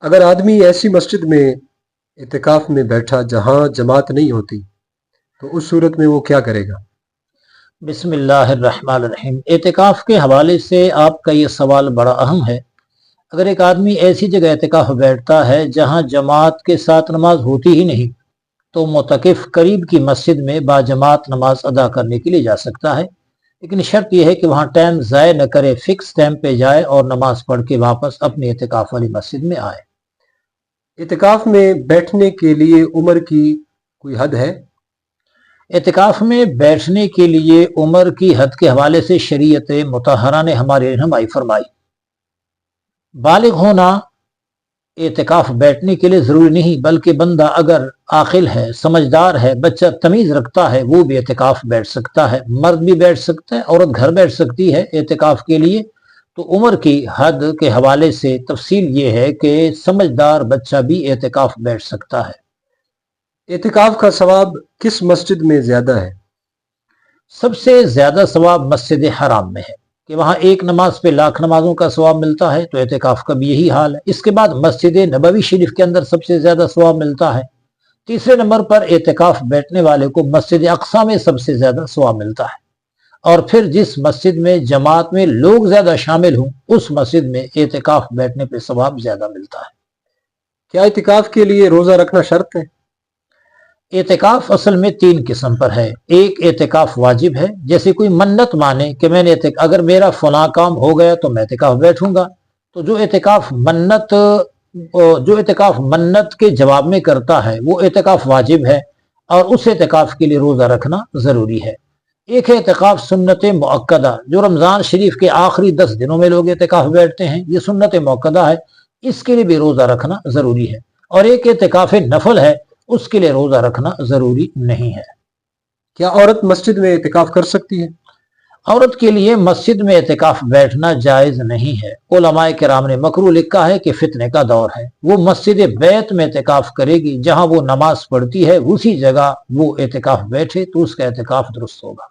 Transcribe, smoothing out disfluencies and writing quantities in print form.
अगर आदमी ऐसी मस्जिद में इत्तिकाफ में बैठा जहां जमात नहीं होती तो उस सूरत में वो क्या करेगा? बिस्मिल्लाहिर्रहमानिर्रहीम। एतिकाफ के हवाले से आपका ये सवाल बड़ा अहम है। अगर एक आदमी ऐसी जगह एतिकाफ बैठता है जहां जमात के साथ नमाज होती ही नहीं, तो मुतकिफ करीब की मस्जिद में बाजमात नमाज अदा करने के लिए जा सकता है, लेकिन शर्त यह है कि वहाँ टाइम ज़ाय न करे, फिक्स टाइम पे जाए और नमाज पढ़ के वापस अपनी एतिकाफ वाली मस्जिद में आए। इत्तिकाफ में बैठने के लिए उम्र की कोई हद है? एतिकाफ में बैठने के लिए उम्र की हद के हवाले से शरीयत मुतहरा ने हमारी रहनुमाई फरमाई। बालिग होना एतिकाफ बैठने के लिए ज़रूरी नहीं, बल्कि बंदा अगर आकिल है, समझदार है, बच्चा तमीज़ रखता है, वो भी एतिकाफ बैठ सकता है। मर्द भी बैठ सकता है, औरत घर बैठ सकती है एतिकाफ के लिए। तो उम्र की हद के हवाले से तफसील ये है कि समझदार बच्चा भी एतिकाफ बैठ सकता है। इत्तिकाफ का सवाब किस मस्जिद में ज्यादा है? सबसे ज़्यादा सवाब मस्जिद हराम में है कि वहाँ एक नमाज पे लाख नमाजों का सवाब मिलता है, तो एतिकाफ का भी यही हाल है। इसके बाद मस्जिद नबवी शरीफ के अंदर सबसे ज़्यादा सवाब मिलता है। तीसरे नंबर पर एतिकाफ बैठने वाले को मस्जिद अक्सा में सबसे ज़्यादा सवाब मिलता है, और फिर जिस मस्जिद में जमात में लोग ज़्यादा शामिल हों उस मस्जिद में एतिकाफ बैठने पर सवाब ज़्यादा मिलता है। क्या इत्तिकाफ के लिए रोजा रखना शर्त है? एतिकाफ असल में तीन किस्म पर है। एक एतिकाफ वाजिब है, जैसे कोई मन्नत माने कि मैंने अगर मेरा फला काम हो गया तो मैं एतिकाफ बैठूंगा, तो जो एतिकाफ मन्नत के जवाब में करता है वो एतिकाफ वाजिब है, और उस एतिकाफ के लिए रोजा रखना जरूरी है। एक है एतिकाफ सुन्नत मुअक्कदा, जो रमजान शरीफ के आखिरी 10 दिनों में लोग एतिकाफ बैठते हैं, ये सुन्नत मुअक्कदा है, इसके लिए भी रोजा रखना जरूरी है। और एक एतिकाफ नफल है, उसके लिए रोजा रखना जरूरी नहीं है। क्या औरत मस्जिद में इत्तिकाफ कर सकती है? औरत के लिए मस्जिद में एतिकाफ बैठना जायज नहीं है। उलमाए किराम ने मकरूह लिखा है कि फितने का दौर है, वो मस्जिद बैत में एतिकाफ करेगी, जहां वो नमाज पढ़ती है उसी जगह वो एतिकाफ बैठे तो उसका एतिकाफ दुरुस्त होगा।